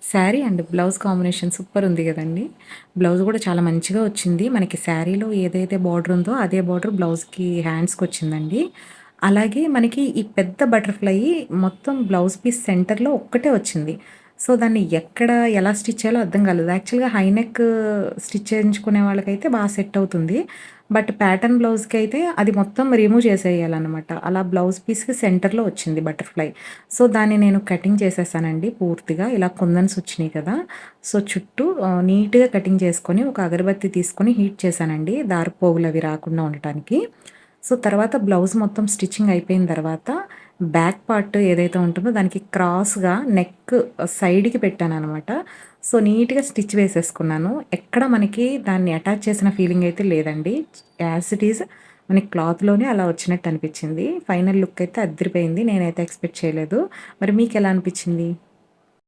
Sari and blouse combination super ఉంది గదండీ! Blouse గూడా చాలా మంచిగా వచ్చింది. మనకి శారీలో ఏదైతే బార్డర్ ఉందో అదే బార్డర్ బ్లౌజ్‌కి హ్యాండ్స్‌కొచ్చిందండి. అలాగే మనకి ఈ పెద్ద బటర్‌ఫ్లై మొత్తం బ్లౌజ్ పీస్ సెంటర్‌లో ఒక్కటే వచ్చింది. సో, దాన్ని ఎక్కడ ఎలా స్టిచ్ చేయాలో అర్థం కాలేదు. యాక్చువల్‌గా హై నెక్ స్టిచ్ చేయించుకునే వాళ్ళకైతే సెట్ అవుతుంది. బట్ ప్యాటర్న్ బ్లౌజ్‌కైతే అది మొత్తం రిమూవ్ చేసేయాలనమాట. అలా బ్లౌజ్ పీస్‌కి సెంటర్‌లో వచ్చింది బటర్‌ఫ్లై. సో, దాన్ని నేను కటింగ్ చేసేసానండి పూర్తిగా. ఇలా కుందన్స్ వచ్చినియి కదా! సో, చుట్టూ నీట్‌గా కటింగ్ చేసుకొని, ఒక అగరబత్తి తీసుకొని హీట్ చేశానండి. దారపోగులవి రాకుండా ఉండటానికి. సో, తర్వాత బ్లౌజ్ మొత్తం స్టిచ్చింగ్ అయిపోయిన తర్వాత, బ్యాక్ పార్ట్ ఏదైతే ఉంటుందో దానికి క్రాస్‌గా నెక్ సైడ్‌కి పెట్టాననమాట. సో, నీట్‌గా స్టిచ్ వేసేసుకున్నాను. ఎక్కడ మనకి దాన్ని అటాచ్ చేసిన ఫీలింగ్ అయితే లేదండి. యాజ్ ఇట్ ఈజ్ మనకి క్లాత్‌లోనే అలా వచ్చినట్టు అనిపిచ్చింది. ఫైనల్ లుక్ అయితే అద్దిరిపోయింది. నేనైతే ఎక్స్‌పెక్ట్ చేయలేదు. మరి మీకెలా అనిపిచ్చింది?